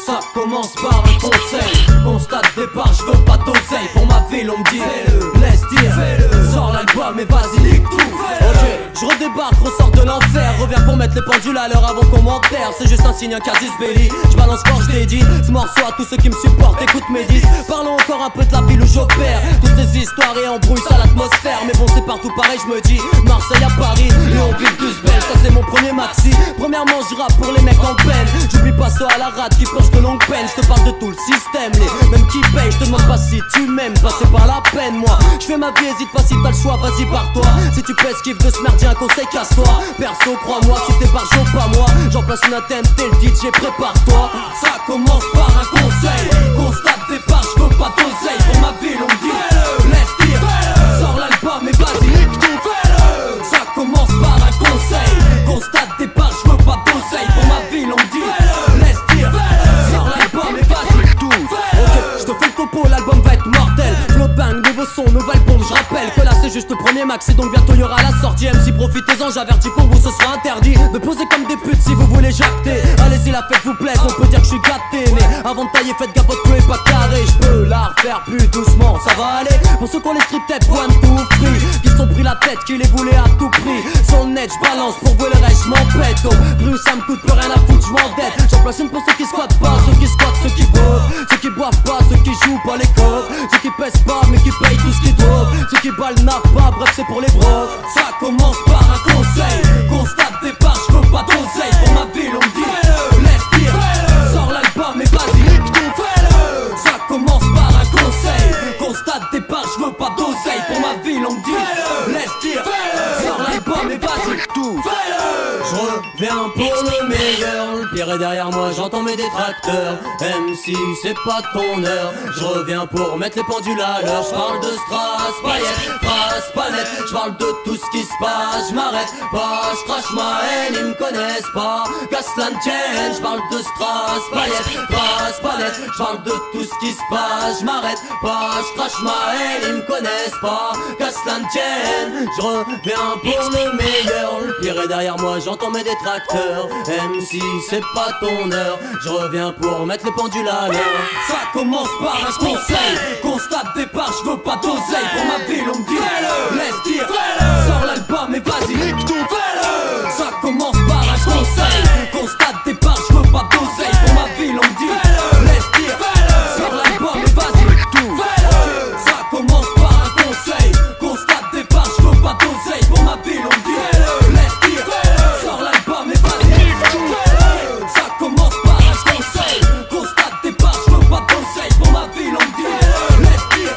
Ça commence par un conseil. Constat de départ, je veux pas d'oseille. Pour ma ville on me dit laisse dire, sors l'album et vas-y nique tout. Ok, je redébarque, ressors de l'enfer. Reviens pour mettre les pendules à l'heure avant commentaire. C'est juste un signe, un casus belli. Je balance quand je l'ai dit. Ce morceau à tous ceux qui me supportent, écoute mes disques. Parlons encore un peu de la ville où j'opère. Toutes ces histoires et embrouilles ça l'atmosphère. Mais bon c'est partout pareil, je me dis Marseille à Paris, Léonville, Dusbel. Ça c'est mon premier maxi. Premièrement je rappe pour les mecs en peine. J'oublie pas ça à la rate qui plonge de longue peine. Je te parle de tout le système, les mêmes qui payent. Je te demande pas si tu m'aimes, bah c'est pas la peine moi. Je fais ma vie, hésite pas si t'as le choix, vas-y par toi. Si tu pèses kiff de ce merdier, un conseil casse-toi. Perso crois-moi, si t'es par jour pas moi. J'en place une athème, t'es le DJ, prépare-toi. Ça commence par un conseil. Constat de départ, je veux pas d'oseille. Pour ma ville on me dit laisse dire, sors l'album et vas-y nique tout. Ça commence par un conseil. Constat de départ, je veux pas d'oseille. Pour ma ville on me dit laisse dire, sors l'album et vas-y nique tout. Ok, je te fais le topo, l'album va être mortel. Flow bang, nouveau son, nouvelle bombe. Je rappelle que là c'est juste le premier maxi, donc bientôt y'aura la sortie. MC profitez-en, j'avertis pour vous, ce sera interdit de poser comme des putes si vous voulez jacter. Allez-y, la fête vous plaise, on peut dire que je suis gâté. Mais avant de tailler, faites gaffe, votre feu est pas carré. Je peux la refaire plus doucement, ça va aller. Pour ceux qui ont les street têtes, one, two, free, qui se sont pris la tête, qui les voulaient à tout prix. Sur le net, je balance pour vous le reste, je m'en pète. Oh, rue, ça me coûte plus rien à foutre, je m'endette. J'en place une pour ceux qui squattent pas, ceux qui squattent, ceux qui boivent, ceux qui boivent pas, ceux qui jouent pas les codes, ceux qui pèsent pas mais qui payent tout ce qu'ils doivent, ceux qui balent n'avent pas, bref c'est pour les bros. Ça commence par un conseil. Constat de départ, je veux pas d'oseille. Pour ma ville on me dit laisse dire, sors l'album et vas-y nique tout. Ça commence par un conseil. Constat de départ, je veux pas d'oseille. Pour ma ville on me dit laisse dire, sors l'album et vas-y nique tout. Je reviens pour le meilleur. Le pire est derrière moi, j'entends mes détracteurs. Même si c'est pas ton heure, je reviens pour mettre les pendules à l'heure. Je parle de strass, paillettes, trace, palette. Je parle de tout ce qui se passe, je m'arrête pas. Je crache ma haine, ils me connaissent pas. Casse la tienne, je parle de strass, paillettes, trace, palette. Je parle de tout ce qui se passe, je m'arrête pas. Je crache ma haine, ils me connaissent pas. Casse la tienne, je reviens pour le meilleur. Le pire est derrière moi, j'entends mes détracteurs. Même si c'est pas ton heure, je reviens pour mettre les pendules à l'heure. Ça commence par un conseil. Constat de départ, je veux pas d'oseille. Pour ma ville on me dit laisse dire, sors l'album et vas-y nique tout. Ça commence par un conseil. Constat de départ, je veux pas d'oseille. Pour ma ville on me dit laisse dire, sors l'album et vas-y nique tout. Ça commence par un conseil. Constat de départ, je veux pas d'oseille. Pour ma ville on me dit laisse dire, sors l'album et vas-y nique tout. Ça commence par un conseil. Constat de départ, je veux pas d'oseille. Pour ma ville on me dit laisse dire,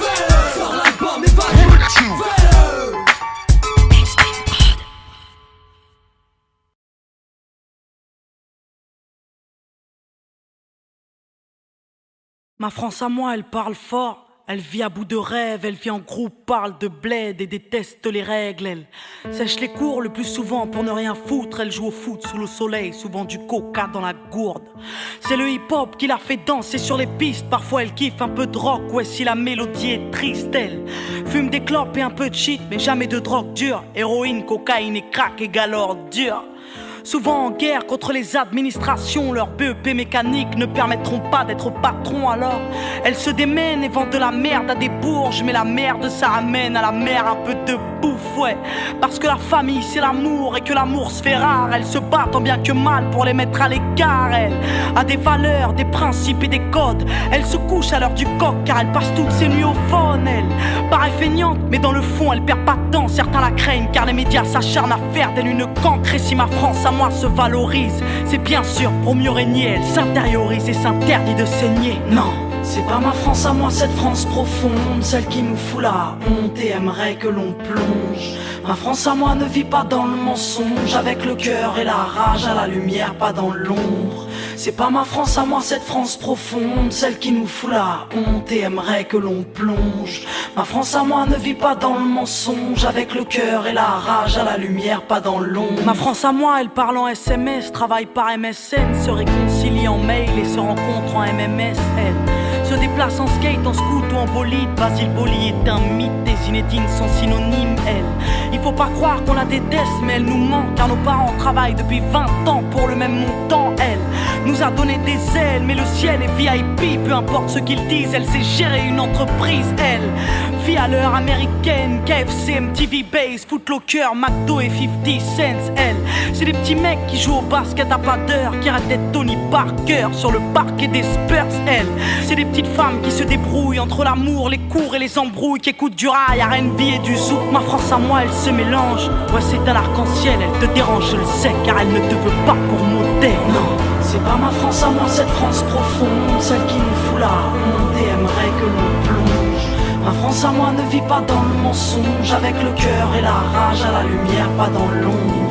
sors l'album et vas-y nique tout. Ma France à moi, elle parle fort. Elle vit à bout de rêve, elle vit en groupe, parle de bled et déteste les règles. Elle sèche les cours le plus souvent pour ne rien foutre. Elle joue au foot sous le soleil, souvent du coca dans la gourde. C'est le hip-hop qui la fait danser sur les pistes. Parfois elle kiffe un peu de rock, ouais si la mélodie est triste. Elle fume des clopes et un peu de shit, mais jamais de drogue dure. Héroïne, cocaïne et crack égale ordure. Souvent en guerre contre les administrations, leurs BEP mécaniques ne permettront pas d'être patron. Alors elles se démènent et vendent de la merde à des bourges. Mais la merde ça ramène à la mer un peu de bouffe, ouais. Parce que la famille c'est l'amour et que l'amour se fait rare. Elles se battent tant bien que mal pour les mettre à l'écart. Elle a des valeurs, des principes et des codes. Elle se couche à l'heure du coq car elle passe toutes ses nuits au phone. Elle paraît feignante mais dans le fond elle perd pas de temps. Certains la craignent car les médias s'acharnent à faire d'elle une cancre. Et si ma France à moi se valorise, c'est bien sûr pour mieux régner. Elle s'intériorise et s'interdit de saigner. Non, c'est pas ma France à moi, cette France profonde, celle qui nous fout la honte et aimerait que l'on plonge. Ma France à moi ne vit pas dans le mensonge, avec le cœur et la rage à la lumière, pas dans l'ombre. C'est pas ma France à moi, cette France profonde, celle qui nous fout la honte et aimerait que l'on plonge. Ma France à moi ne vit pas dans le mensonge, avec le cœur et la rage à la lumière, pas dans l'ombre. Ma France à moi, elle parle en SMS, travaille par MSN, se réconcilie en mail et se rencontre en MMS. Elle se déplace en skate, en scoot ou en bolide. Basile Boli est un mythe, des Zinedine sont synonymes, elle. Il faut pas croire qu'on la déteste, mais elle nous ment, car nos parents travaillent depuis 20 ans pour le même montant. Elle nous a donné des ailes, mais le ciel est VIP, peu importe ce qu'ils disent, elle sait gérer une entreprise, elle. Vit à l'heure américaine, KFC, MTV Base, Footlocker, McDo et 50 cents, elle. C'est des petits mecs qui jouent au basket à pas d'heure, qui arrêtent d'être Tony Parker sur le parquet des Spurs, elle. C'est des petites femmes qui se débrouillent entre l'amour, les cours et les embrouilles, qui écoutent du rail, R&B et du zouk. Ma France à moi, elle se mélange, ouais c'est un arc-en-ciel, elle te dérange, je le sais, car elle ne te veut pas pour modèle. Non, c'est pas ma France à moi, cette France profonde, celle qui nous fout la honte et aimerait que l'on plonge. Ma France à moi ne vit pas dans le mensonge, avec le cœur et la rage à la lumière, pas dans l'ombre.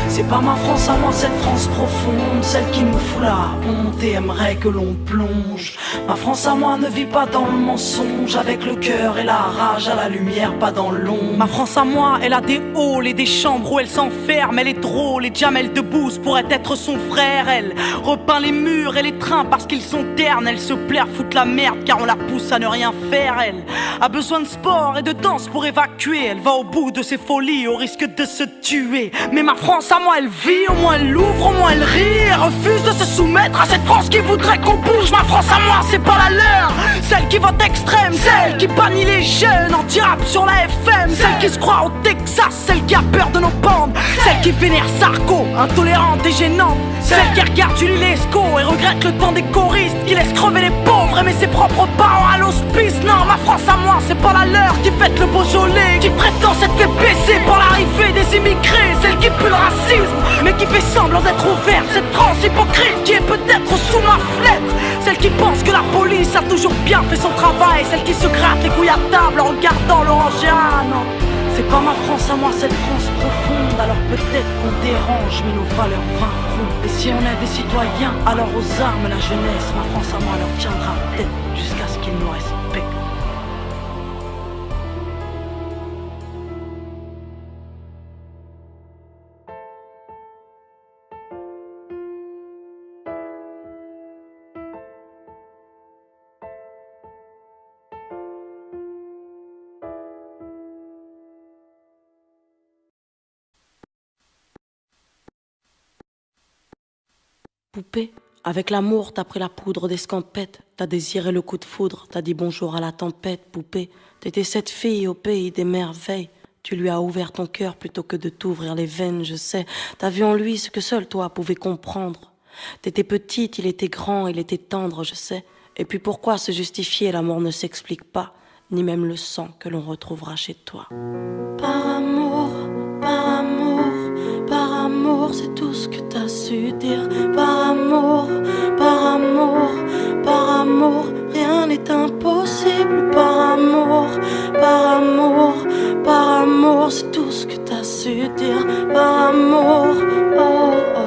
C'est pas ma France à moi, cette France profonde, celle qui nous fout la honte et aimerait que l'on plonge. Ma France à moi ne vit pas dans le mensonge, avec le cœur et la rage à la lumière, pas dans l'ombre. Ma France à moi, elle a des halls et des chambres où elle s'enferme, elle est drôle et Jamel Debbouze pourrait être son frère. Elle repeint les murs et les trains parce qu'ils sont ternes, elle se plaire foutre la merde car on la pousse à ne rien faire. Elle a besoin de sport et de danse pour évacuer, elle va au bout de ses folies au risque de se tuer. Mais ma France à moi, elle vit, au moins elle ouvre, au moins elle rit, elle refuse de se soumettre à cette France qui voudrait qu'on bouge. Ma France à moi, c'est pas la leur, celle qui vote extrême, celle qui bannit les jeunes anti-rap sur la FM, celle qui se croit au Texas, celle qui a peur de nos bandes, celle qui vénère Sarko, intolérante et gênante, celle qui regarde Julie Lescaut et regrette le temps des choristes, qui laisse crever les pauvres, aimer ses propres parents à l'hospice. Non, ma France à moi, c'est pas la leur, qui fête le Beaujolais, qui prétend s'être fait baisser par l'arrivée des immigrés, celle qui pue le racisme, mais qui fait semblant d'être ouverte, cette France hypocrite qui est peut-être sous ma fenêtre, celle qui pense que la police a toujours bien fait son travail, celle qui se gratte les couilles à table en regardant l'orangéa. Non, c'est pas ma France à moi, cette France profonde, alors peut-être qu'on dérange, mais nos valeurs vaincront. Et si on est des citoyens, alors aux armes la jeunesse, ma France à moi leur tiendra tête jusqu'à ce qu'ils nous respectent. Poupée, avec l'amour t'as pris la poudre d'escampette, t'as désiré le coup de foudre, t'as dit bonjour à la tempête. Poupée, t'étais cette fille au pays des merveilles, tu lui as ouvert ton cœur plutôt que de t'ouvrir les veines, je sais. T'as vu en lui ce que seul toi pouvais comprendre. T'étais petite, il était grand, il était tendre, je sais. Et puis pourquoi se justifier, l'amour ne s'explique pas, ni même le sang que l'on retrouvera chez toi. Par amour, par amour, par amour, c'est tout ce que t'as su dire. Par amour, par amour, par amour, rien n'est impossible. Par amour, par amour, par amour, c'est tout ce que t'as su dire. Par amour, oh oh.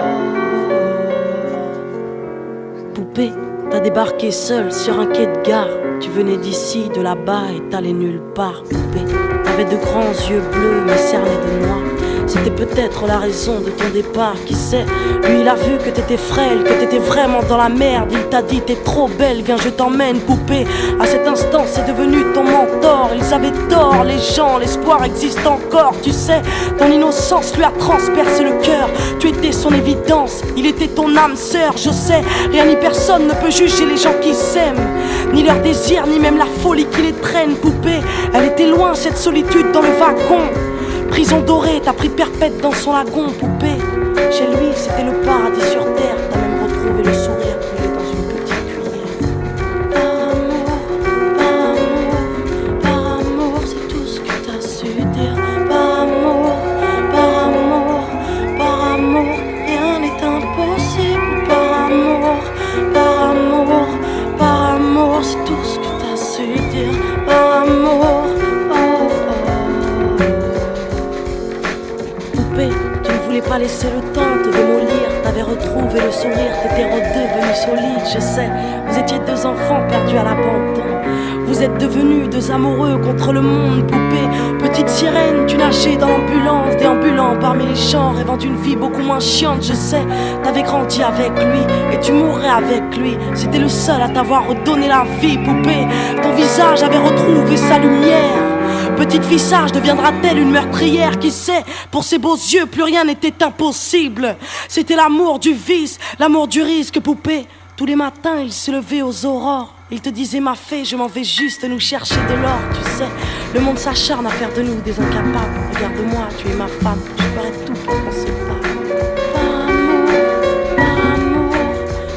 Poupée, t'as débarqué seule sur un quai de gare. Tu venais d'ici, de là-bas et t'allais nulle part. Poupée, t'avais de grands yeux bleus mais cernés de noir. C'était peut-être la raison de ton départ, qui sait. Lui il a vu que t'étais frêle, que t'étais vraiment dans la merde. Il t'a dit t'es trop belle, viens je t'emmène. Poupée, à cet instant c'est devenu ton mentor. Ils avaient tort, les gens, l'espoir existe encore. Tu sais, ton innocence lui a transpercé le cœur. Tu étais son évidence, il était ton âme sœur. Je sais, rien ni personne ne peut juger les gens qui s'aiment, ni leur désir, ni même la folie qui les traîne. Poupée, elle était loin cette solitude dans le wagon. Prison dorée, t'as pris perpète dans son lagon. Poupée, chez lui c'était le paradis sur terre. T'as même retrouvé le sourire brûlé dans une petite cuillère. Par amour, par amour, par amour, c'est tout ce que t'as su dire. Par amour, par amour, par amour, rien n'est impossible. Par amour, par amour, par amour, c'est tout ce que t'as su dire. Par amour, oh oh. Poupée, tu ne voulais pas laisser le temps te démolir. T'avais t'avais retrouvé le sourire, t'étais redevenu solide, je sais. Vous étiez deux enfants perdus à l'abandon. Vous êtes devenus deux amoureux contre le monde, poupée. Petite sirène, tu nageais dans l'ambulance, déambulant parmi les champs, rêvant d'une vie beaucoup moins chiante, je sais. T'avais grandi avec lui et tu mourrais avec lui. C'était le seul à t'avoir redonné la vie, poupée. Ton visage avait retrouvé sa lumière. Petite fille sage deviendra-t-elle une meurtrière? Qui sait, pour ses beaux yeux, plus rien n'était impossible. C'était l'amour du vice, l'amour du risque, poupée. Tous les matins, il se levait aux aurores. Il te disait ma fée, je m'en vais juste nous chercher de l'or. Tu sais, le monde s'acharne à faire de nous des incapables. Regarde-moi, tu es ma femme, je ferai tout pour qu'on se parle. Par amour,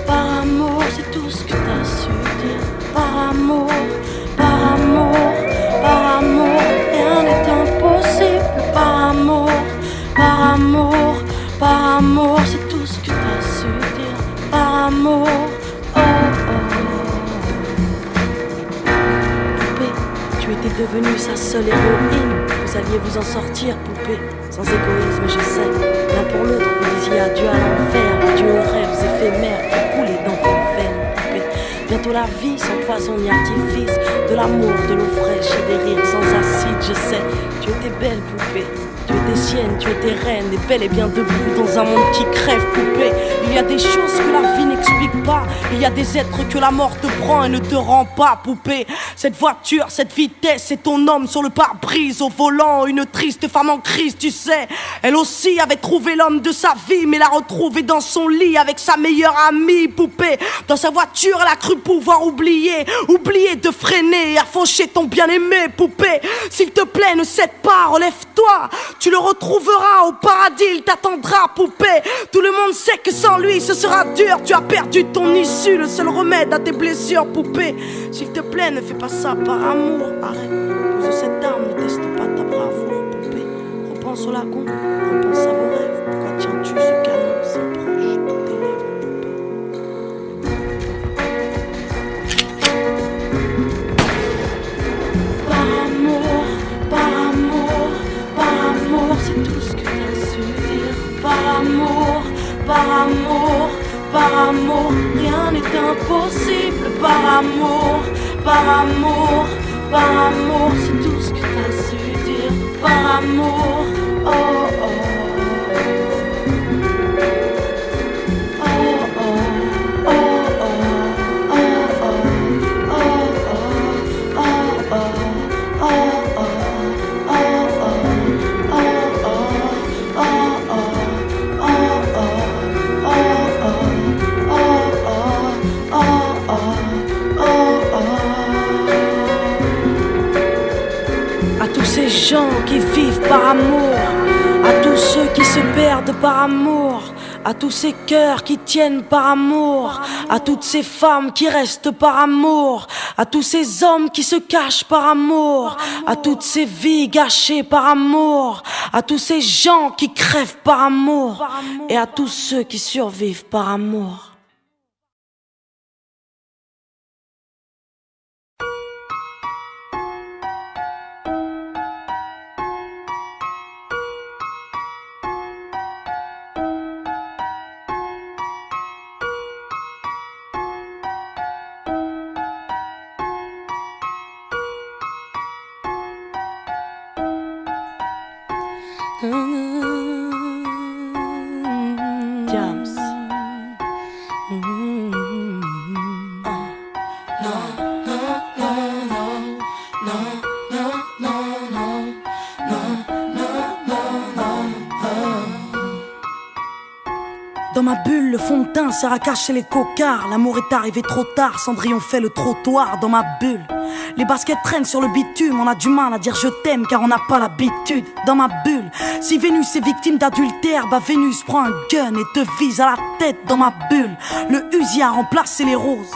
par amour, c'est tout ce que t'as su dire. Par amour, par amour, par amour, rien n'est impossible. Par amour, par amour, par amour, c'est tout ce que t'as su dire. Par amour, oh oh. Poupée, tu étais devenue sa seule héroïne. Vous alliez vous en sortir, poupée, sans égoïsme, je sais. L'un pour l'autre, vous disiez adieu à l'enfer, adieu aux rêves éphémères qui coulaient dans vos veines, poupée. Bientôt la vie sans poison ni artifice, de l'amour, de l'eau fraîche et des rires sans acide, je sais. Tu étais belle, poupée. Tu étais sienne, tu étais reine, et belle et bien debout dans un monde qui crève, poupée. Il y a des choses que la vie n'explique pas. Il y a des êtres que la mort te prend et ne te rend pas, poupée. Cette voiture, cette vitesse, c'est ton homme sur le pare-brise au volant. Une triste femme en crise, tu sais. Elle aussi avait trouvé l'homme de sa vie, mais l'a retrouvé dans son lit avec sa meilleure amie, poupée. Dans sa voiture, elle a cru pouvoir oublier de freiner et à faucher ton bien-aimé, poupée. S'il te plaît, ne cède pas, relève-toi. Tu le retrouveras au paradis, il t'attendra, poupée. Tout le monde sait que sans lui ce sera dur. Tu as perdu ton issue, le seul remède à tes blessures, poupée. S'il te plaît, ne fais pas ça par amour. Arrête, pose cette arme, ne teste pas ta bravoure, poupée. Repense au lagon, repense à vos rêves. Pourquoi tiens-tu ce canon si proche de tes lèvres, poupée? Par amour, par amour, par amour, c'est tout ce que t'as su dire. Par amour, par amour, par amour, rien n'est impossible. Par amour, par amour, par amour, c'est tout ce que t'as su dire. Par amour, oh oh. Ces gens qui vivent par amour, à tous ceux qui se perdent par amour, à tous ces cœurs qui tiennent par amour, à toutes ces femmes qui restent par amour, à tous ces hommes qui se cachent par amour, à toutes ces vies gâchées par amour, à tous ces gens qui crèvent par amour, et à tous ceux qui survivent par amour. Jams. Dans ma bulle, le fond de teint sert à cacher les cocards. L'amour est arrivé trop tard, Cendrillon fait le trottoir. Dans ma bulle, les baskets traînent sur le bitume. On a du mal à dire je t'aime car on n'a pas l'habitude. Dans ma bulle, si Vénus est victime d'adultère, bah Vénus prend un gun et te vise à la tête. Dans ma bulle, le Uzi a remplacé les roses.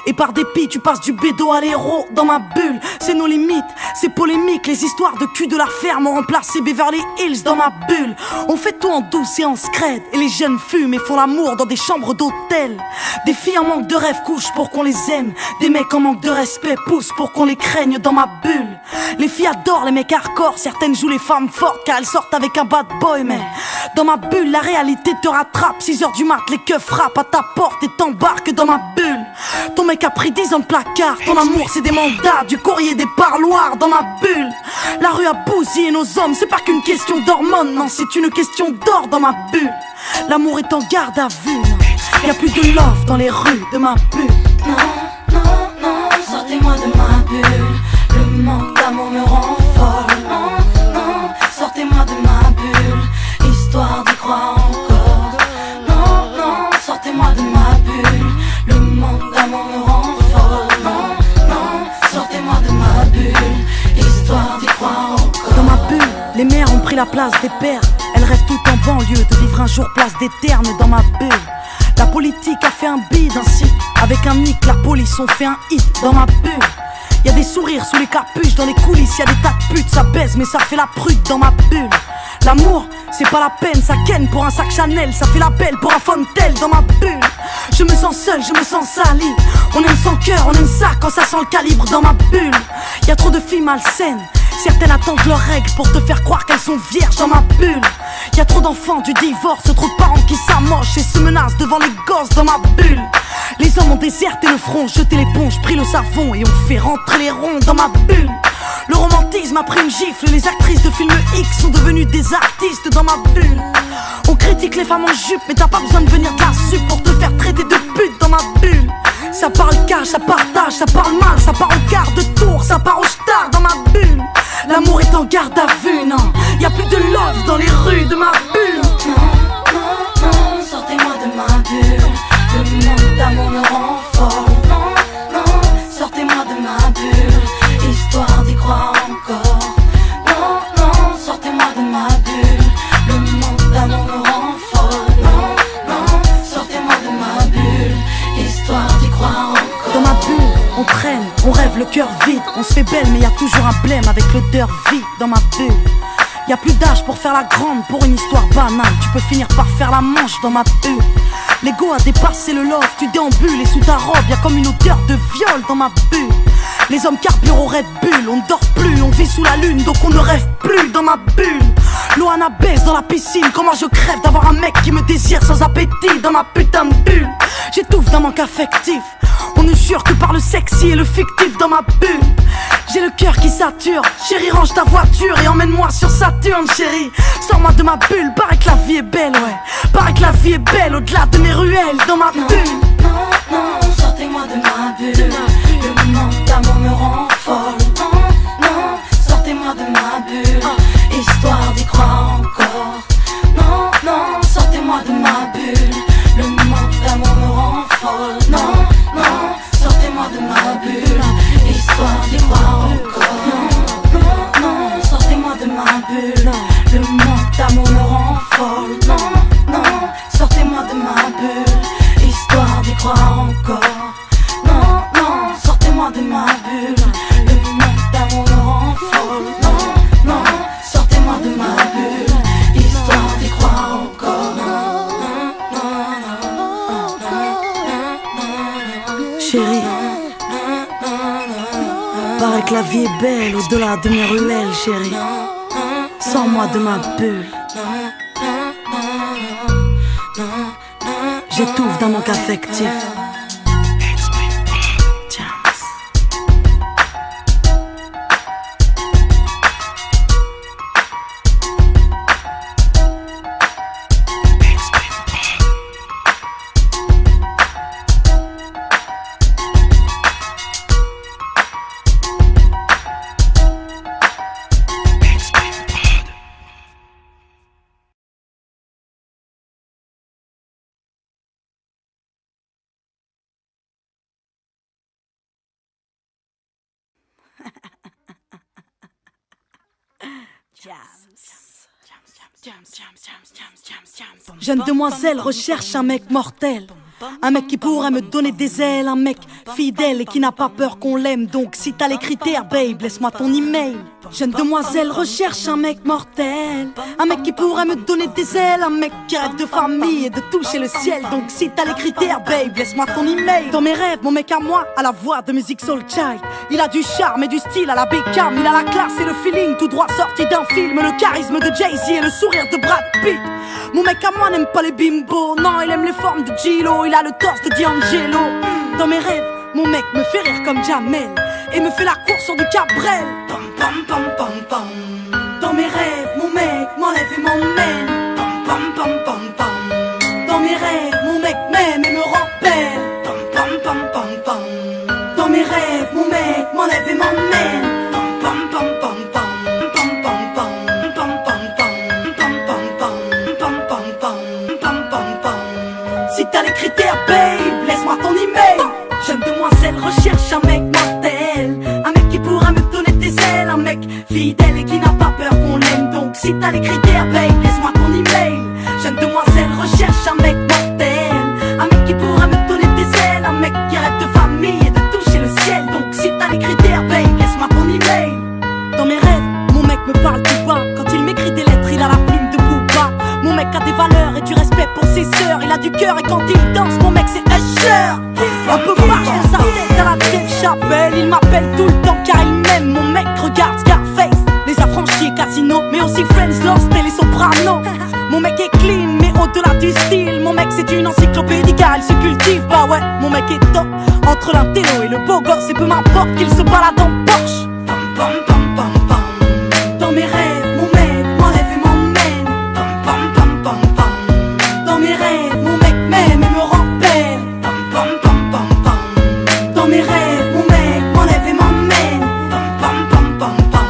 Et par dépit tu passes du bédo à l'héros. Dans ma bulle, c'est nos limites, c'est polémique. Les histoires de cul de la ferme ont remplacé Beverly Hills. Dans ma bulle, on fait tout en douce et en scred. Et les jeunes fument et font l'amour dans des chambres d'hôtel. Des filles en manque de rêve couchent pour qu'on les aime. Des mecs en manque de respect poussent pour qu'on les craigne. Dans ma bulle, les filles adorent les mecs hardcore. Certaines jouent les femmes fortes car elles sortent avec un bad boy. Mais dans ma bulle, la réalité te rattrape. 6h du mat, les keufs frappent à ta porte et t'embarquent dans ma bulle. Ton mec a pris 10 ans de placard. Ton amour c'est des mandats, du courrier, des parloirs. Dans ma bulle, la rue a bousillé nos hommes. C'est pas qu'une question d'hormones, non, c'est une question d'or. Dans ma bulle, l'amour est en garde à vue. Y'a plus de love dans les rues de ma bulle. Non, non, non, sortez-moi de ma bulle. Le manque d'amour me rend folle. Non, non, sortez-moi de ma bulle, histoire d'y croire encore. Non, non, sortez-moi de ma bulle. Le manque d'amour me rend folle. Non, non, sortez-moi de ma bulle, histoire d'y croire encore. Dans ma bulle, les mères ont pris la place des pères. Elles rêvent tout en banlieue de vivre un jour place des ternes. Dans ma bulle, la politique a fait un bide ainsi. Avec un nick, la police ont fait un hit. Dans ma bulle, y'a des sourires sous les capuches. Dans les coulisses, y'a des tas de putes. Ça baise mais ça fait la prude. Dans ma bulle, l'amour, c'est pas la peine. Ça ken pour un sac Chanel. Ça fait la belle pour un Fontel. Dans ma bulle, je me sens seul, je me sens sali. On aime son cœur, on aime ça quand ça sent le calibre. Dans ma bulle, y'a trop de filles malsaines. Certaines attendent leurs règles pour te faire croire qu'elles sont vierges. Dans ma bulle, y'a trop d'enfants du divorce, trop de parents qui s'amochent et se menacent devant les gosses. Dans ma bulle, les hommes ont déserté le front, jeté l'éponge, pris le savon et ont fait rentrer les ronds. Dans ma bulle, le romantisme a pris une gifle. Les actrices de films X sont devenues des artistes. Dans ma bulle, on critique les femmes en jupe, mais t'as pas besoin de venir de la sup pour te faire traiter de pute. Dans ma bulle, ça parle cash, ça partage, ça parle mal, ça part au quart de tour, ça part au star. Dans ma bulle, l'amour est en garde à vue, non. Y'a plus de love dans les rues de ma bulle. Non, non, non, sortez-moi de ma bulle. Le manque d'amour me rend folle. Non, non, sortez-moi de ma bulle, histoire d'y croire encore. Non, non, sortez-moi de ma bulle. Le manque d'amour me rend folle. Non, non, sortez-moi de ma bulle, histoire d'y croire encore. Dans ma bulle, on traîne, on rêve le cœur vide. On se fait belle mais y'a toujours un blême avec l'odeur vide. Dans ma bulle, y'a plus d'âge pour faire la grande, pour une histoire banale. Tu peux finir par faire la manche dans ma bulle. L'ego a dépassé le love, tu déambules et sous ta robe y'a comme une odeur de viol dans ma bulle. Les hommes carburent au Red Bull, on ne dort plus, on vit sous la lune donc on ne rêve plus. Dans ma bulle, Loana baisse dans la piscine. Comment je crève d'avoir un mec qui me désire sans appétit. Dans ma putain de bulle, j'étouffe d'un manque affectif. On ne jure que par le sexy et le fictif. Dans ma bulle, j'ai le cœur qui sature. Chérie, range ta voiture et emmène-moi sur Saturne. Chérie, sors-moi de ma bulle. Paraît que la vie est belle, ouais. Paraît que la vie est belle au-delà de mes ruelles. Dans ma bulle, non, non, sortez-moi de ma bulle. Le manque d'amour me rend folle. Non, non, sortez-moi de ma bulle, histoire d'y croire encore. Non, non, sortez-moi de ma bulle. Le manque d'amour me rend folle. Non, non, sortez-moi de ma bulle, histoire d'y croire encore. Non, non, non, sortez-moi de ma bulle. Le manque d'amour me rend folle. Non, non, sortez-moi de ma bulle, histoire d'y croire encore. Non, non, sortez-moi de ma bulle. Le manque d'amour me rend folle. Non, non, sortez-moi de ma bulle, histoire d'y croire encore. chérie, paraît que la vie est belle au-delà de mes ruelles, chérie. Sors-moi de ma bulle. J'étouffe d'un manque affectif. Jeune demoiselle recherche un mec mortel. Un mec qui pourrait me donner des ailes, un mec fidèle et qui n'a pas peur qu'on l'aime. Donc si t'as les critères, babe, laisse-moi ton email. Jeune demoiselle recherche un mec mortel, un mec qui pourrait me donner des ailes, un mec qui rêve de famille et de toucher le ciel. Donc si t'as les critères, babe, laisse-moi ton email. Dans mes rêves, mon mec à moi a la voix de musique soul child. Il a du charme et du style à la Beckham. Il a la classe et le feeling tout droit sorti d'un film. Le charisme de Jay-Z et le sourire de Brad Pitt. Mon mec à moi n'aime pas les bimbos, non, il aime les formes de Gilo. Il a le torse de D'Angelo. Dans mes rêves, mon mec me fait rire comme Jamel et me fait la course sur du Cabrel. Pam pam pam pam pam. Dans mes rêves, mon mec m'enlève et m'emmène. Pam pam pam pam pam. Dans mes rêves, mon mec m'aime et me rend belle. Pam pam pam pam pam. Dans mes rêves, mon mec m'enlève et m'emmène. Pam pam pam pam pam. Pam pam pam. Pam pam pam. Pam pam pam. Pam pam pam. Pam pam pam. Si t'as les critères, babe, laisse-moi ton email. Jeune demoiselle recherche un mec mortel, un mec qui pourra me donner des ailes, un mec fidèle et qui n'a pas peur qu'on l'aime. Donc si t'as les critères, babe, laisse-moi ton email. Jeune demoiselle recherche un mec mortel, un mec qui pourra me donner des ailes, un mec qui rêve de famille et de toucher le ciel. Donc si t'as les critères, babe, laisse-moi ton email. Dans mes rêves, mon mec me parle tout bas. Quand il m'écrit des lettres, il a la plume de Booba. Mon mec a des valeurs et du respect pour ses sœurs. Il a du cœur et quand il danse, mon mec c'est Usher. Un peu marche dans sa tête à la Dave Chappelle. Il m'appelle tout le temps car il m'aime. Mon mec regarde Scarface, Les Affranchis, Casino, mais aussi Friends, Lost et Les Sopranos. Mon mec est clean mais au-delà du style. Mon mec c'est une encyclopédie car il se cultive. Bah ouais, mon mec est top. Entre l'intello et le beau gosse, et peu m'importe qu'il se balade en Porsche. Pam pam pam pam pam. Dans mes rêves, mon mec m'enlève et m'emmène. Pam pam pam pam pam. Dans mes rêves, mon mec m'aime et me rend belle. Pam pam pam pam pam. Dans mes rêves, mon mec m'enlève et m'emmène. Pam pam pam pam pam.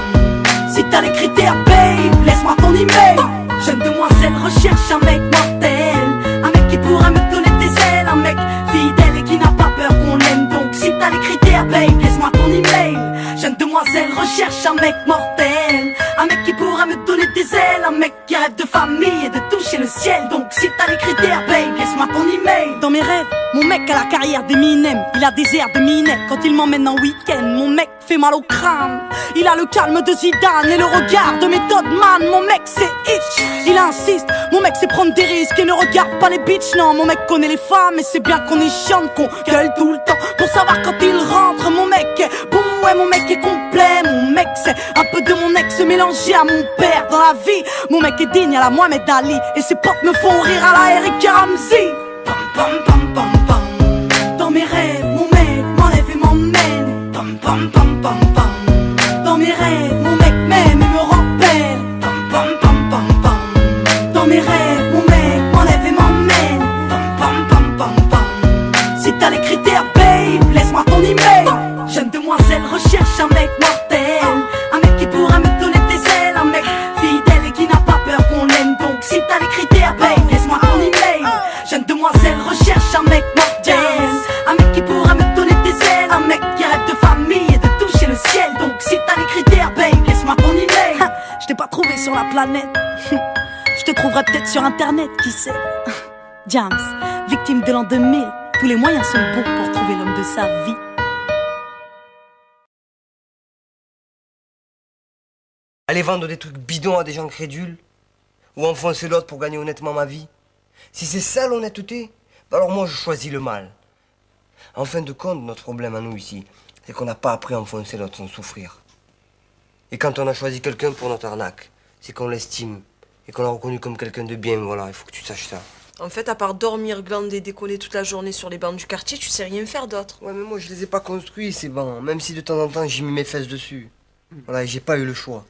Si t'as les critères, babe, laisse-moi ton email. Jeune demoiselle recherche un mec mortel, un mec qui pourra me donner des ailes, un mec fidèle et qui n'a pas peur qu'on l'aime. Donc si t'as les critères, babe, laisse-moi ton email. Jeune demoiselle recherche un mec mortel, un mec qui pourra me donner des ailes, un mec qui rêve de famille et de toucher le ciel. Donc si t'as les critères, babe, laisse-moi ton email. Dans mes rêves, mon mec a la carrière d'Eminem, il a des airs de Minet quand il m'emmène en week-end. Mon mec fait mal au crâne, il a le calme de Zidane et le regard de Method Man. Mon mec c'est Hitch, il insiste, mon mec c'est prendre des risques et ne regarde pas les bitches. Non, mon mec connaît les femmes et c'est bien qu'on est chiante, qu'on gueule tout le temps pour savoir quand il rentre. Mon mec est bon, ouais, mon mec est complet. Mon mec c'est un peu de mon ex mélangé à mon père dans la vie. Mon mec est digne à la Mohamed Ali et ses potes me font rire à la Eric Ramsey. Pam pam pam pam pam. Dans mes rêves, mon mec m'enlève et m'emmène. Pam pam pam pam pam. Dans mes rêves, mon mec m'aime et me rend belle. Pam pam pam pam pam. Dans mes rêves, mon mec m'enlève et m'emmène. Pam pam pam pam pam. Si t'as les critères, babe, laisse-moi ton email. Jeune demoiselle recherche un mec mortel, un mec qui pourra me donner des ailes, un mec fidèle et qui n'a pas peur qu'on l'aime. Donc si t'as les critères, babe, laisse-moi ton email. Jeune demoiselle recherche un mec mortel, un mec qui pourra me donner des ailes, un mec qui rêve de famille et de toucher le ciel. Donc si t'as les critères, babe, laisse-moi ton email. Je t'ai pas trouvé sur la planète, je te trouverai peut-être sur internet, qui sait. James, victime de l'an 2000, tous les moyens sont bons pour trouver l'homme de sa vie. Aller vendre des trucs bidons à des gens crédules, ou enfoncer l'autre pour gagner honnêtement ma vie. Si c'est ça l'honnêteté, bah alors moi je choisis le mal. En fin de compte, notre problème à nous ici, c'est qu'on n'a pas appris à enfoncer l'autre sans souffrir. Et quand on a choisi quelqu'un pour notre arnaque, c'est qu'on l'estime et qu'on l'a reconnu comme quelqu'un de bien, voilà, il faut que tu saches ça. En fait, à part dormir, glander, décoller toute la journée sur les bancs du quartier, tu sais rien faire d'autre. Ouais, mais moi je les ai pas construits ces bancs, même si de temps en temps j'ai mis mes fesses dessus. Voilà, et j'ai pas eu le choix.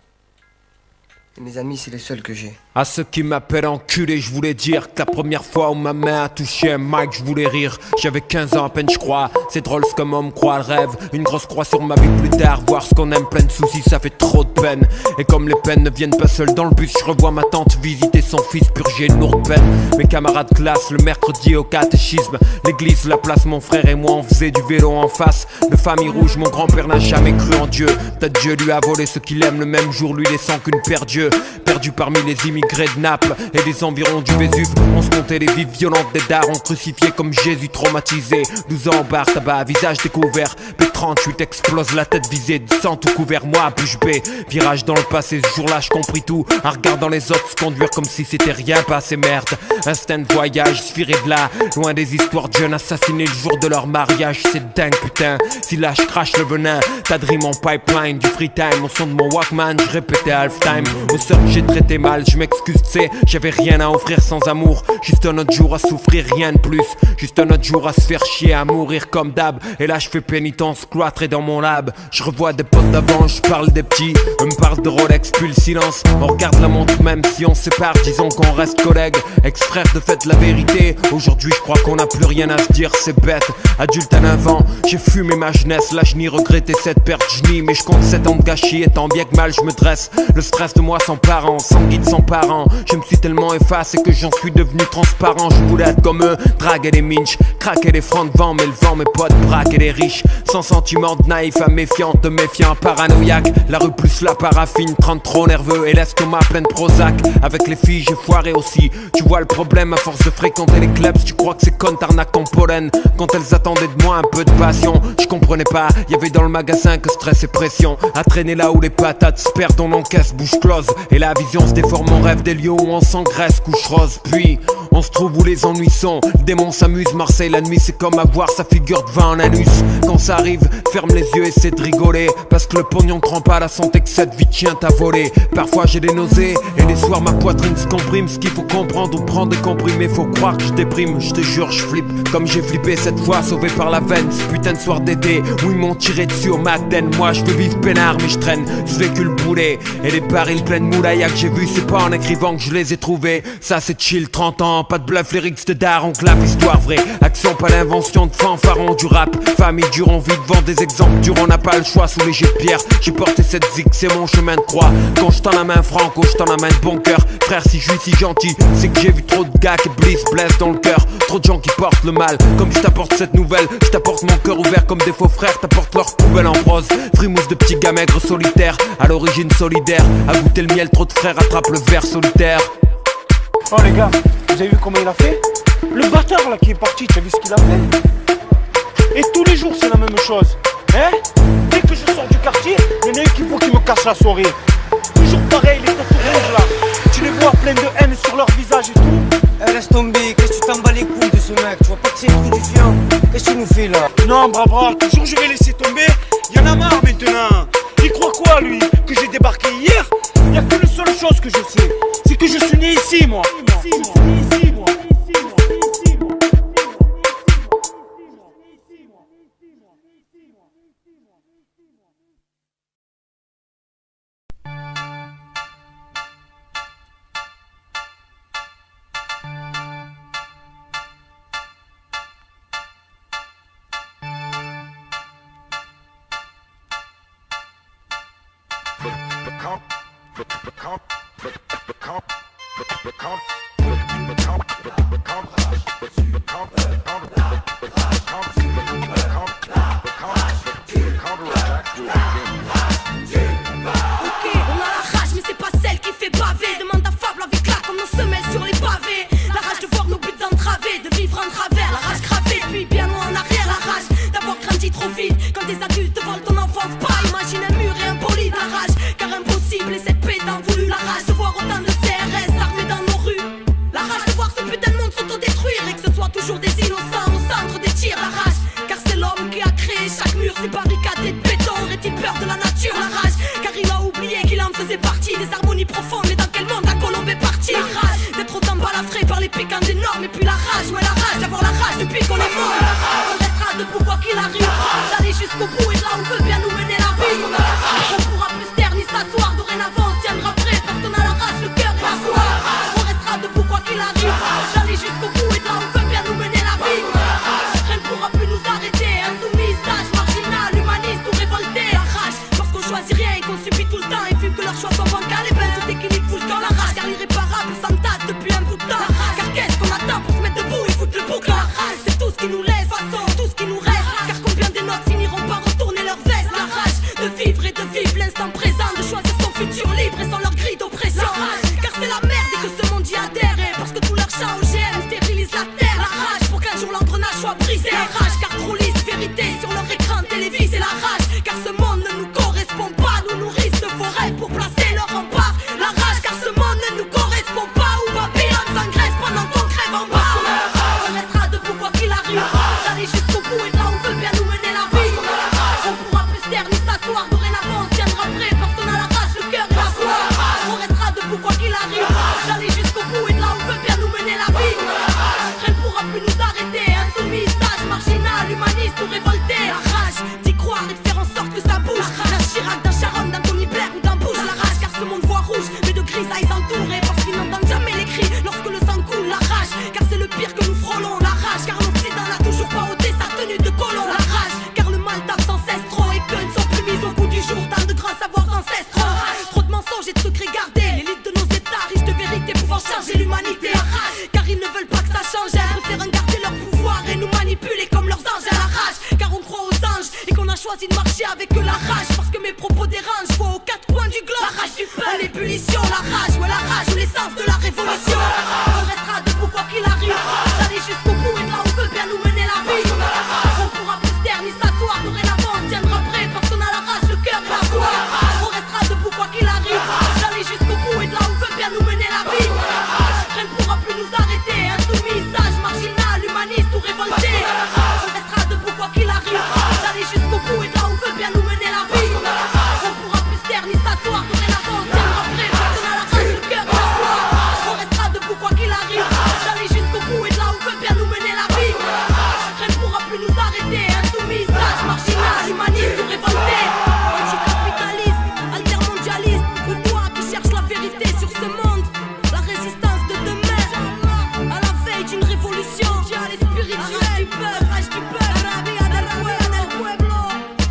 Et mes amis, c'est les seuls que j'ai. À ceux qui m'appellent enculé, je voulais dire que la première fois où ma main a touché un mic, je voulais rire. J'avais 15 ans à peine, je crois. C'est drôle, c'est comme on me croit le rêve. Une grosse croix sur ma vie plus tard. Voir ce qu'on aime, plein de soucis, ça fait trop de peine. Et comme les peines ne viennent pas seules dans le bus, je revois ma tante visiter son fils, purger une lourde peine. Mes camarades classe, le mercredi au catéchisme. L'église, la place, mon frère et moi, on faisait du vélo en face. De famille rouge, mon grand-père n'a jamais cru en Dieu. Peut-être Dieu lui a volé ce qu'il aime le même jour, lui laissant qu'une paire d'yeux. Perdu parmi les immigrés, émigrés de Naples et des environs du Vésuve. On se comptait les vies violentes des darons crucifiés comme Jésus traumatisé. 12 ans en bar, tabac, visage découvert. B38 explose la tête visée, du sang tout couvert. Moi, bouche bée, virage dans le passé. Ce jour-là, je compris tout. En regardant les autres se conduire comme si c'était rien passé, merde. Instinct de voyage, viré de là. Loin des histoires de jeunes assassinés le jour de leur mariage. C'est dingue, putain. Si là, je crache le venin, t'as de rime en pipeline, du free time. Au son de mon Walkman, je répétais half-time. Au sort que j'ai traité mal, je m'excuse, t'sais. J'avais rien à offrir sans amour. Juste un autre jour à souffrir, rien de plus. Juste un autre jour à se faire chier, à mourir comme d'hab. Et là, je fais pénitence, cloîtré dans mon lab. Je revois des potes d'avant, je parle des petits. Eux me parlent de Rolex, puis le silence. On regarde la montre même si on se sépare. Disons qu'on reste collègues, ex-frères de fait la vérité. Aujourd'hui, je crois qu'on n'a plus rien à se dire, c'est bête. Adulte à 9 ans, j'ai fumé ma jeunesse. Là, je n'y regrettais cette perte, je nie. Mais je compte 7 ans de gâchis et tant bien que mal, je me dresse. Le stress de moi sans parents, sans guide, sans parents. Je me suis tellement effacé que j'en suis devenu transparent. Je voulais être comme eux, draguer des minches, craquer des francs de vent, mais le vent, mes potes, braquer des riches. Sans sentiment de naïf à méfiant, de méfiant, paranoïaque. La rue plus la paraffine, 30 trop nerveux et l'estomac plein de Prozac. Avec les filles, j'ai foiré aussi. Tu vois le problème à force de fréquenter les clubs. Tu crois que c'est con, t'arnaques ton pollen. Quand elles attendaient de moi un peu de passion, je comprenais pas, y'avait dans le magasin que stress et pression. À traîner là où les patates se perdent, on encaisse, bouche close. Et la vision se déforme, on rêve des lieux où on s'engraisse, couche rose. Puis, on se trouve où les ennuis sont. Le démon s'amuse, Marseille la nuit, c'est comme avoir sa figure devant un anus. Quand ça arrive, ferme les yeux, essaie de rigoler. Parce que le pognon prend pas la santé que cette vie tient à voler. Parfois j'ai des nausées, et des soirs ma poitrine se comprime. Ce qu'il faut comprendre ou prendre des comprimés, faut croire que je déprime. Je te jure, je flippe, comme j'ai flippé cette fois, sauvé par la veine. Ce putain de soir d'été, où ils m'ont tiré dessus au Magden. Moi je veux vivre peinard, mais je traîne ce véhicule boulet. Et les barils pleins de moulaïa que j'ai vu, c'est pas en écrivant que je les ai trouvés. Ça c'est chill, 30 ans, pas de bluff, lyrics de daron, clap, histoire vraie. Action, pas l'invention de fanfaron du rap. Famille dure, on vit devant des exemples durs, on n'a pas le choix sous les jets de pierre. J'ai porté cette zig, c'est mon chemin de croix. Quand je tends la main franco, je tends la main de bon cœur. Frère, si je suis si gentil, c'est que j'ai vu trop de gars qui blessent dans le cœur. Trop de gens qui portent le mal. Comme je t'apporte cette nouvelle, je t'apporte mon cœur ouvert comme des faux frères. T'apportes leur poubelle en prose. Frimousse de petits gars maigres solitaires, à l'origine solidaire. À goûter le miel, trop de frères attrapent le verre solitaire. Oh les gars, vous avez vu comment il a fait? Le bâtard là qui est parti, tu as vu ce qu'il a fait? Et tous les jours c'est la même chose. Hein? Dès que je sors du quartier, il y en a un qui faut qu'il me casse la soirée. Toujours pareil, les têtes rouges là. Tu les vois pleins de haine sur leur visage et tout. Laisse tomber, qu'est-ce que tu t'en bats les couilles de ce mec? Tu vois pas que c'est trop défiant? Qu'est-ce que tu nous fais là? Non, brava, toujours je vais laisser tomber. Il y en a marre maintenant. Il croit quoi lui? Que j'ai débarqué hier? Il y a qu'une seule chose que je sais, c'est que je suis né ici moi. Tout ce qui nous laisse, tout ce qui nous reste. Car combien des notes finiront par retourner soit brisé. La rage car trop lisse, vérité sur leur écran télévisé. La rage car ce monde ne nous correspond pas. Nous nourrissent de vos rêves pour placer leur rempart. La rage car ce monde ne nous correspond pas. Où Babylone s'engraisse pendant qu'on crève en bas. On restera debout quoi qu'il arrive. D'aller jusqu'au bout et de là où veut bien nous mener la vie. On pourra plus se taire ni s'asseoir. Dorénavant on tiendra prêt parce qu'on a la rage, le cœur et la foi. On restera debout quoi qu'il arrive. D'aller jusqu'au bout et de là où veut bien nous mener la vie. Rien ne pourra plus nous arrêter. Insoumis, sage, marginal, humaniste ou révolté. La rage d'y croire et de faire en sorte que ça bouge. D'un Chirac, d'un Sharon, d'un Tony Blair ou d'un Bush. La rage car ce monde voit rouge, mais de grisailles entourées. Parce qu'ils n'entendent jamais les cris lorsque le sang coule. La rage car c'est le pire que nous frôlons. La rage car l'Occident n'a toujours pas ôté sa tenue de colon. La rage car le mal tape sans cesse trop. Et que ne sont plus mis au goût du jour tant de grands savoirs ancestraux. Trop de mensonges et de secrets gardés. L'élite de nos états riches de vérité pouvant changer l'humanité. La rage car ils ne veulent pas que ça change. Elles préfèrent garder leur pouvoir et nous manipuler comme leurs anges. À la rage car on croit aux anges et qu'on a choisi de marcher avec la rage. Parce que mes propos dérangent, je vois aux quatre coins du globe. La rage du peuple, en ébullition. La rage, ouais la rage ou l'essence de la révolution. On restera debout quoi qu'il arrive. D'aller jusqu'au bout et de là où veut bien nous mener la vie. On pourra plus se taire ni s'asseoir. Dorénavant on tiendra prêt parce qu'on a la rage, le cœur et la foi. On restera debout quoi qu'il arrive. D'aller jusqu'au bout et de là où veut bien nous mener la vie. Rien ne pourra plus nous arrêter. Insoumis, sage, marginal, humaniste ou révolté. On restera debout quoi qu'il arrive. D'aller jusqu'au bout et de là où veut bien nous mener la vie. On pourra plus se taire ni s'asseoir. Dorénavant on tiendra prêt parce qu'on a la rage, le cœur et la foi. On restera debout quoi qu'il arrive. D'aller jusqu'au bout et de là où veut bien nous mener la vie. Rien ne pourra plus nous arrêter. Insoumis, sage, marginal, humaniste ou révolté. Anticapitaliste, altermondialiste, ou toi qui cherches la vérité sur ce monde. La résistance de demain, à la veille d'une révolution. Les spirituels, la rage du peuple, la rabia del pueblo.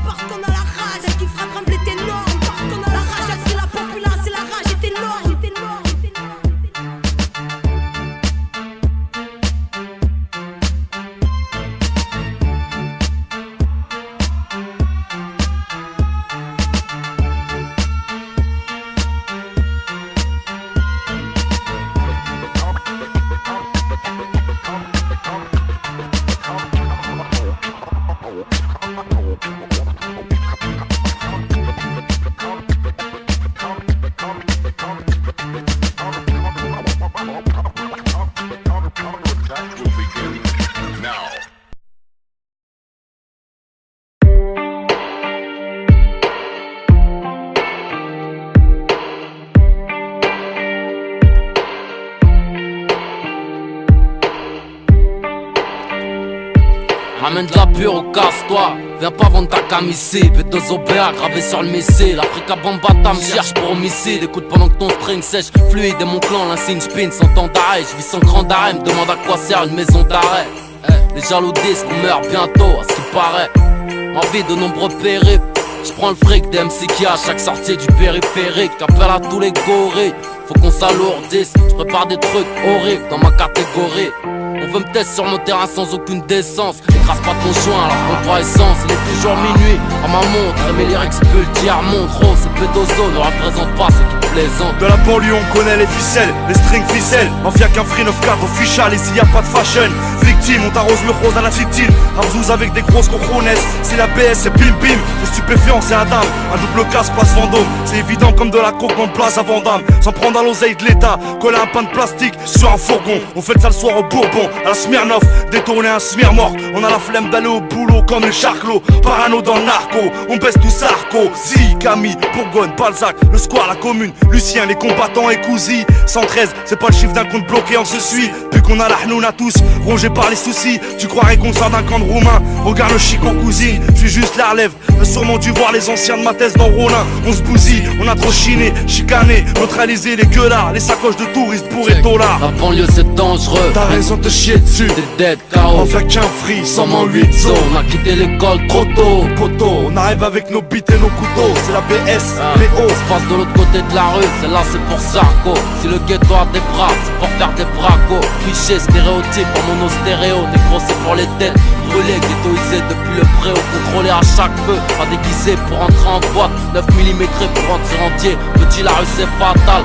Parce qu'on a la rage, celle qui fera trembler tes normes. Parce qu'on a la rage, a pris la populace et la rage est énorme. Ramène de la pure ou casse-toi. Viens pas vendre ta camisée. B2 OBA gravé sur le missile. Africa Bambata me cherche pour homicide. Écoute pendant que ton string sèche. Fluide et mon clan, l'insigne spin sans temps d'arrêt. Je vis sans grand d'arrêt, me demande à quoi sert une maison d'arrêt. Les jaloux disent qu'on meurt bientôt, à ce qu'il paraît. Ma vie de nombreux périples. J'prends le fric des MC qui à chaque sortie du périphérique. Appelle à tous les gorilles, faut qu'on s'alourdisse. J'prépare des trucs horribles dans ma catégorie. On veut me tester sur mon terrain sans aucune décence. Écrase pas ton joint, la pompe à essence. Il est toujours minuit, à ma montre. Et mes lyrics bultières montrent. Oh, ce pédozo ne représente pas ce qui plaisante. De la banlieue on connaît les ficelles, les strings ficelles. Mafia qu'un free 9-4 official, ici y a pas de fashion. Victime, on t'arrose le rose à la victime. Arzouz avec des grosses cochrones. C'est la BS, c'est bim bim. Le stupéfiant, c'est un dame. Un double casse, place Vendôme. C'est évident comme de la coke en place à Vandame. Sans prendre à l'oseille de l'état. Coller un pain de plastique sur un fourgon. On fait ça le soir au Bourbon. À la Smirnoff, détourner un smir mort. On a la flemme d'aller au boulot comme les charclos. Parano dans le narco, on baisse tout Sarko. Zi, Camille, Bourgogne, Balzac, le square, la commune, Lucien, les combattants et Cousy. 113, c'est pas le chiffre d'un compte bloqué, on se suit. Puis qu'on a la hnouna tous, rongés par les soucis. Tu croirais qu'on sort d'un camp de roumain. Regarde le chic en cousine, je suis juste la relève. T'as sûrement dû voir les anciens de ma thèse dans Rollin. On se bousille, on a trop chiné, chicané, neutralisé les gueulards, les sacoches de touristes pour et dollars. La banlieue c'est dangereux, t'as raison de te chier dessus. T'es dead KO, on fait qu'un free, sans mon 8 zones. On a quitté l'école trop tôt, poteau. On arrive avec nos bites et nos couteaux. C'est la BS, BO. Ça se passe de l'autre côté de la rue, celle-là c'est pour Sarko. Si le ghetto a des bras, c'est pour faire des bracos. Cliché, stéréotype, en mono-stéréo. Négro c'est pour les têtes brûlées, ghettoisées depuis le préau. Contrôlé à chaque feu, pas déguisé pour entrer en boîte. 9 mm pour en tir entier, petit la rue c'est fatal.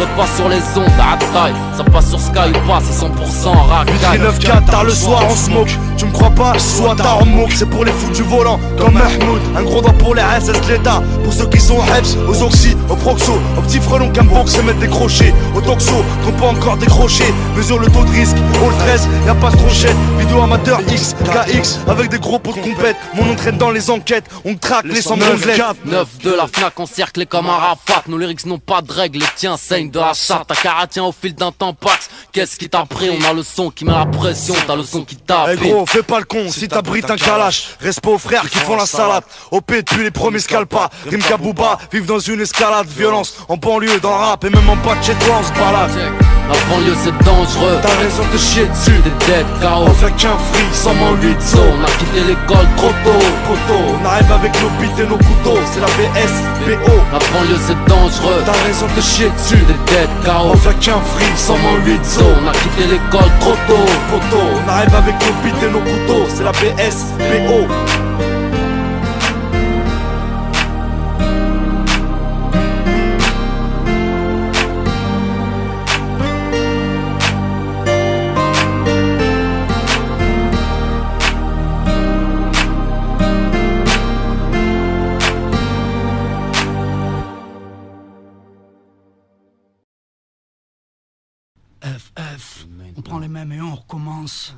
flotte pas sur les ondes, à taille. Ça passe sur Sky ou pas, c'est 100% racaille. 9-4, tard le soir on smoke. Tu me crois pas, je sois tard en moque. C'est pour les fous du volant, comme Mahmoud. Un gros doigt pour les SS de l'État. Pour ceux qui sont aux Hebs, aux Oxy, aux Proxo, aux petits frelons qu'un box et mettre des crochets. Au Toxo, qu'on peut encore décrocher. Mesure le taux de risque, All 13, y'a pas de trochette. Vidéo amateur X, KX, avec des gros pots de compète. Mon nom traîne dans les enquêtes, on traque les 100 9 de la Fnac encerclés comme un rafat. Nos lyrics n'ont pas de règles, les tiens saignent de la chatte. Ta cara tient au fil d'un temps pax. Qu'est-ce qui t'a pris? On a le son qui met la pression, t'as le son qui tape. Eh gros, fais pas le con, si t'abrites un calache. Reste pas aux frères qui font la salade. OP depuis les premiers scalpas. Rimka Booba, vivent dans une escalade. Violence en banlieue, dans le rap et même en bas de chez toi on se balade. La banlieue c'est dangereux, t'as raison de chier dessus. Des dead KO, on fait qu'un free, sans mon 8 sauts. On a quitté l'école trop tôt, poteau. On arrive avec nos bites et nos couteaux, c'est la BSBO. La banlieue c'est dangereux, t'as raison de chier dessus. Des dead KO, on fait qu'un free, sans mon 8 sauts. On a quitté l'école trop tôt, poteau. On arrive avec nos bites et nos couteaux, c'est la BSBO. FF, on prend les mêmes et on recommence.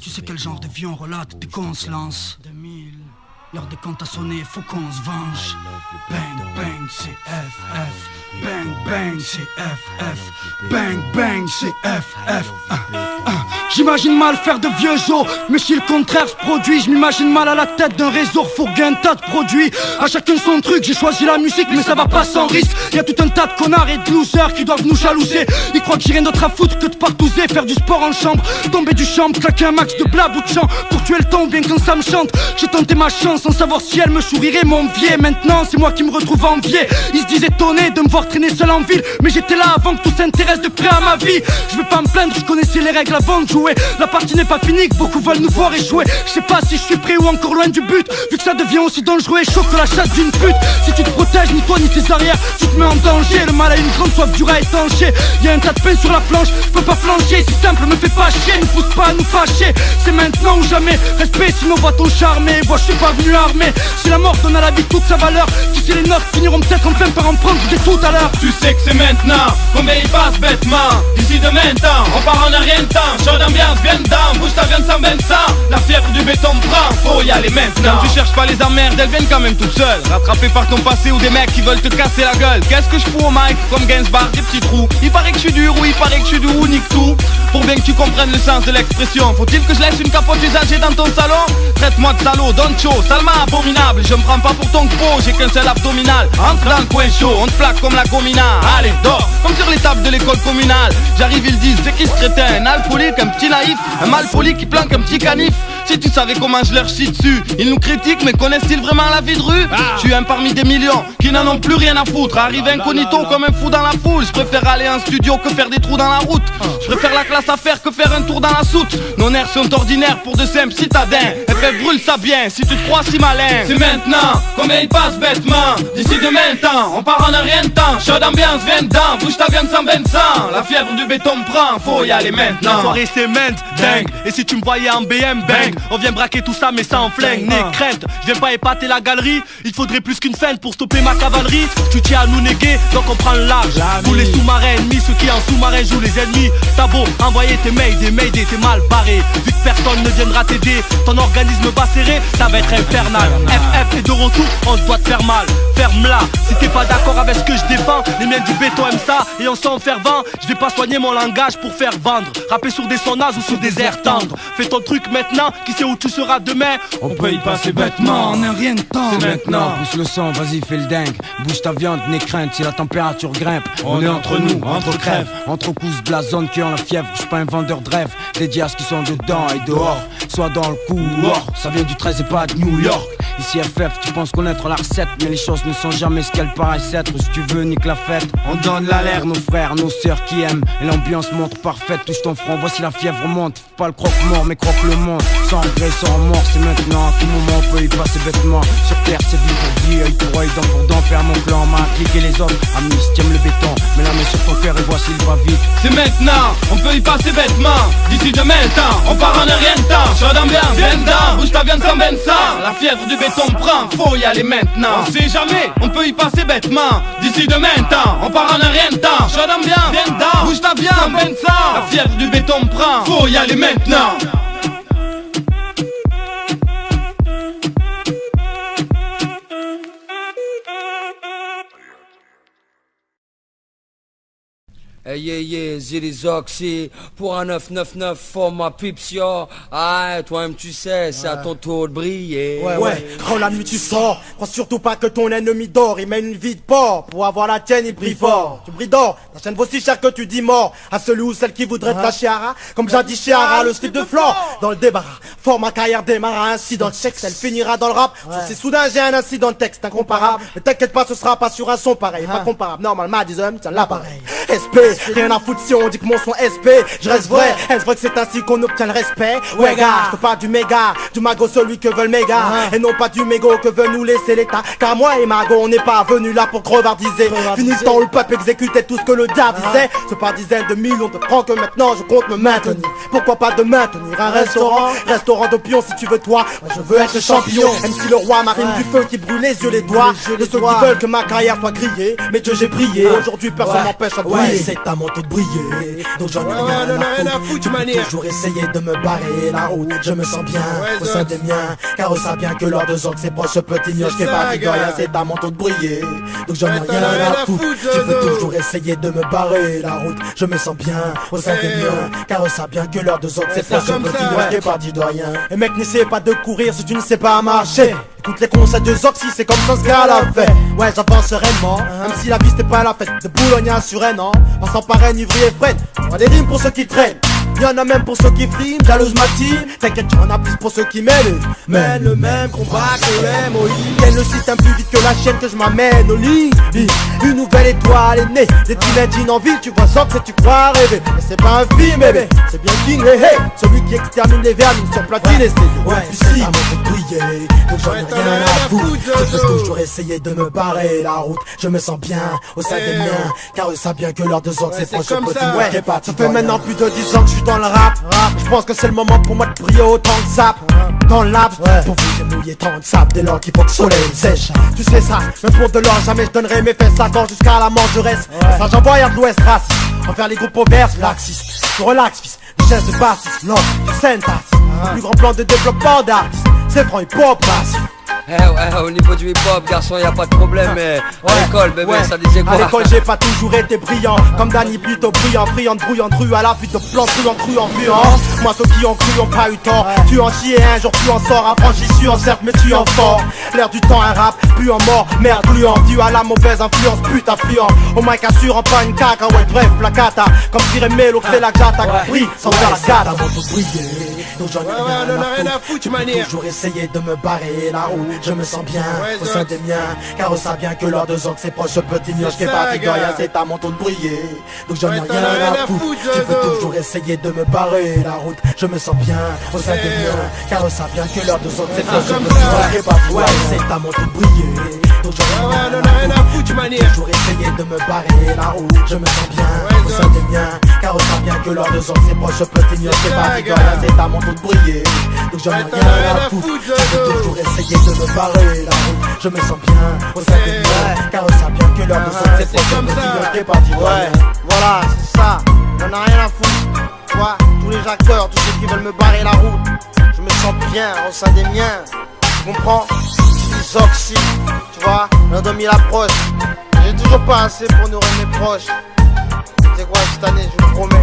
Tu sais quel genre de vie on relate dès qu'on se lance. 2000, l'heure des comptes a sonné, faut qu'on se venge. Bang bang c'est FF, bang bang c'est FF, bang bang c'est FF. J'imagine mal faire de vieux os, mais si le contraire se produit, je m'imagine mal à la tête d'un réseau refourgué un tas de produits. À chacun son truc, j'ai choisi la musique mais ça va pas sans risque. Y'a tout un tas de connards et de losers qui doivent nous jalouser. Ils croient que j'ai rien d'autre à foutre que de partouzer, faire du sport en chambre, tomber du champ, claquer un max de blab ou de chant pour tuer le temps ou bien quand ça me chante. J'ai tenté ma chance sans savoir si elle me sourirait m'envier. Maintenant c'est moi qui me retrouve envié. Ils se disent étonnés de me voir traîner seul en ville, mais j'étais là avant que tout s'intéresse de près à ma vie. Je vais pas me plaindre, je connaissais les règles avant de jouer. La partie n'est pas finie, que beaucoup veulent nous voir échouer. Je sais pas si je suis prêt ou encore loin du but, vu que ça devient aussi dangereux et chaud que la chasse d'une pute. Si tu te protèges, ni toi ni tes arrières, tu te mets en danger. Le mal a une grande soif dure à étancher. Y'a un tas de pain sur la planche, je peux pas flancher. Si simple, me fais pas chier, ne pousse pas à nous fâcher. C'est maintenant ou jamais, respect sinon va ton charmer. Moi je suis pas venu armé, si la mort donne à la vie toute sa valeur. Tu sais les nôtres finiront peut-être enfin par en prendre dès tout à l'heure. Tu sais que c'est maintenant, combien il passe bêtement. D'ici de maintenant, on part en un rien de temps. Chaud d'ambiance, viens dedans, bouge ta viande sans Vincent. La fièvre du béton me prend, faut y aller maintenant. Tu cherches pas les emmerdes, elles viennent quand même toutes seules. Rattrapées par ton passé ou des mecs qui veulent te casser la gueule. Qu'est-ce que je fous au mic, comme Gainsbourg, des petits trous. Il paraît que je suis dur ou il paraît que je suis doux, nique tout. Pour bien que tu comprennes le sens de l'expression, faut-il que je laisse une capote usagée dans ton salon? Traite-moi de salaud, donne chaud, Salma abominable. Je me prends pas pour ton gros, j'ai qu'un seul abdominal. Entre dans le coin chaud, on te plaque comme la gomina. Allez, dors, comme sur les tables de l'école communale. J'arrive, ils disent, c'est qui ce crétin? Un alcoolique, un petit naïf, un malpoli qui planque un petit canif. Si tu savais comment je leur chie dessus. Ils nous critiquent mais connaissent-ils vraiment la vie de rue? Je suis un parmi des millions qui n'en ont plus rien à foutre. Arrive incognito comme un fou dans la foule. Je préfère aller en studio que faire des trous dans la route. Je préfère la classe à faire que faire un tour dans la soute. Nos nerfs sont ordinaires pour de simples citadins. FF brûle ça bien si tu te crois si malin. C'est maintenant, combien il passe bêtement. D'ici demain le temps, on part en un rien de temps. Chaud d'ambiance, viens dedans, bouge ta viande sans Vincent. La fièvre du béton me prend, faut y aller maintenant. La soirée c'est ment, dingue. Et si tu me voyais en BM, bang. On vient braquer tout ça mais sans flingue, n'aie crainte. Je viens pas épater la galerie. Il faudrait plus qu'une feinte pour stopper ma cavalerie. Tu tiens à nous néguer, donc on prend le large. Tous les sous-marins ennemis, ceux qui en sous-marin jouent les ennemis. T'as beau envoyer tes mayday, t'es mal barré. Vu que personne ne viendra t'aider, ton organisme va serrer, ça va être infernal. FF est de retour, on se doit te faire mal. Ferme-la, si t'es pas d'accord avec ce que je défends. Les miens du béton aiment ça et on s'en fervent. Je vais pas soigner mon langage pour faire vendre. Rapper sur des sons nazes ou sur des airs tendres. Fais ton truc maintenant, qui sait où tu seras demain. On peut y passer bêtement, on a rien de temps. C'est maintenant. Pousse le sang, vas-y fais le dingue. Bouge ta viande, n'aie crainte si la température grimpe. On est entre nous, entre crèves. Entre cousses de la zone qui ont la fièvre. Je suis pas un vendeur de rêve. Dédié à ce qui sont dedans et dehors. Soit dans le coup ou hors. Ça vient du 13 et pas de New York. Ici FF, tu penses connaître la recette, mais les choses ne sont jamais ce qu'elles paraissent être. Si tu veux, nique la fête, on donne l'alerte. Nos frères, nos sœurs qui aiment, et l'ambiance montre parfaite. Touche ton front, voici la fièvre monte. Faut pas le croque-mort, mais croque le monde. Sans regret, sans remords, c'est maintenant. À tout moment, on peut y passer bêtement. Sur terre, c'est vie pour vie, œil pour œil, dent pour dent. Père mon clan, m'a cliqué les hommes. Amnistie, aime le béton, mets la main sur ton cœur et voici le va vite. C'est maintenant, on peut y passer bêtement. D'ici demain temps, on part en rien de temps. Chaud d'ambiance, viens dedans, bouge ta viande sans Vincent. La fièvre du béton prend, faut y aller maintenant. On sait jamais, on peut y passer bêtement. D'ici demain temps, on part en rien de temps. Chaud d'ambiance, viens dedans, bouge ta viande sans Vincent. La fièvre du béton prend, faut y aller maintenant. Hey yeah yeah, j'ai les oxy pour un 999 format Pipsia. Ah, toi-même tu sais, c'est à ton tour de briller. Ouais, quand la nuit tu sors, crois surtout pas que ton ennemi dort. Il mène une vie de porc, pour avoir la tienne il brille fort. Tu brilles d'or, ta chaîne vaut si cher que tu dis mort. À celui ou celle qui voudrait te lâcher Ara, comme jadis chez Ara, le slip de flore. Dans le débarras, fort ma carrière démarra ainsi dans le sexe. Elle finira dans le rap, c'est soudain j'ai un incident de texte incomparable. Mais t'inquiète pas, ce sera pas sur un son pareil. Pas comparable, normalement des hommes, tiens l'appareil. SP, rien à foutre si on dit que mon son SP. Je reste vrai, est-ce vrai que c'est ainsi qu'on obtient le respect? Ouais gars, je te parle du méga, du mago celui que veulent mes gars. Et non pas du mégo que veut nous laisser l'état. Car moi et mago on n'est pas venus là pour crevardiser. Fini le temps où le peuple exécutait tout ce que le diable disait. C'est pas dizaines de millions de francs que maintenant je compte me maintenir. Pourquoi pas de maintenir un restaurant? Restaurant de pion si tu veux toi, moi je veux être champion. Même si le roi marine du feu qui brûle les yeux les doigts de ceux qui veulent que ma carrière soit grillée. Mais Dieu j'ai prié, aujourd'hui personne m'empêche de briller. C'est à mon tour de briller, donc j'en ai rien à foutre. Tu peux toujours essayer de me barrer la route. Je me sens bien au sein des miens, car on sait bien que lors de Zoc c'est proche ce petit mioche qui est parti de rien. C'est à mon tour de briller, donc j'en ai rien à foutre. Tu peux toujours essayer de me barrer la route. Je me sens bien au sein des miens, car on sait bien que lors de Zoc c'est proche ce petit mioche qui est parti de rien. Et mec, n'essaie pas de courir si tu ne sais pas marcher. Écoute les conseils de Zoc, si c'est comme ça ce gars l'a fait. Ouais, j'avance sereinement, même si la vie c'était pas la fête. De Boulogne à Suresnes, passant par un ivrier et freine. On a des rimes pour ceux qui traînent, y'en a même pour ceux qui friment. Jalouse ma team, t'inquiète y'en a plus pour ceux qui m'aiment. Mène le même combat que les Moïse. Gagne le système plus vite que la chienne que je m'amène au lit. Une nouvelle étoile est née, des teenagers en ville. Tu vois Zoc c'est tu crois rêver, mais c'est pas un film bébé, c'est bien King, hey hey. Celui qui extermine les vermines sur platine et c'est ouais, c'est à moi de briller, donc j'en ai rien à foutre. Je peux toujours essayer de me barrer la route. Je me sens bien au sein des miens, car eux savent bien que l'heure de Zoc c'est proche au petit ouais. Ça fait maintenant plus de 10 ans que je suis dans le rap. Je pense que c'est le moment pour moi de briller autant que zap. Dans le lab, pour vous j'ai mouillé tant de sable dès lors qu'il faut que le soleil sèche. Tu sais ça, même pour de l'or jamais je donnerai mes fesses à corps jusqu'à la mort je reste. Ça j'envoie de l'ouest raciste, envers les groupes ouvers, laxistes. Je relaxe fils, richesse de bassiste, love, du syntaxe. Le plus grand plan de développement d'artistes, c'est franc hip-hop massif. Ouais, au niveau du hip-hop, garçon, y'a pas de problème, mais à l'école, bébé, ça disait quoi? À l'école, j'ai pas toujours été brillant, comme Danny, plutôt brillant, friand de brouillant de rue à la fuite de plan, cru en fuyant. Moi, ceux qui ont cru ont pas eu tort. Tu en chies et un jour tu en sors, affranchi, en certes, mais tu en fort. L'air du temps, un rap, plus en mort, merde, gluant. Tu as la mauvaise influence, pute affluent. Au mic assurant pas une caca, ouais, bref, la cata. Comme dirait Mélo, c'est la que j'attaque, brille, sans faire la gata. Avant de briller, donc j'en ai rien à foutre. Tu peux toujours essayer de me barrer la route. Je me sens bien au sein des miens, car on sait bien que l'heure de Zoc c'est proche ce petit mioche qui est parti de rien. C'est à mon tour de briller, donc j'en ai rien à foutre. Tu peux toujours essayer de me barrer la route. Je me sens bien au sein des miens, car on sait bien que l'heure de Zoc c'est proche ce petit mioche qui est parti de rien. C'est à mon tour de briller, donc j'en ai rien à foutre. Tu peux toujours essayer de me barrer la route. Je me sens bien au sein des miens, car on sait bien que l'heure de Zoc c'est proche ce petit mioche qui est parti de rien. C'est à mon tour de briller, donc j'en ai rien à foutre. Tu peux toujours essayer de me barrer la route. Je me sens bien au sein des miens, car on sait bien que l'heure de Zoc c'est proche ce petit mioche qui est parti de rien. Voilà, c'est ça, j'en ai rien à foutre. Tu vois, tous les acteurs, tous ceux qui veulent me barrer la route, je me sens bien au sein des miens. Tu comprends? Les oxy, tu vois, l'an 2000 approche. J'ai toujours pas assez pour nourrir mes proches. C'est quoi cette année, je vous promets.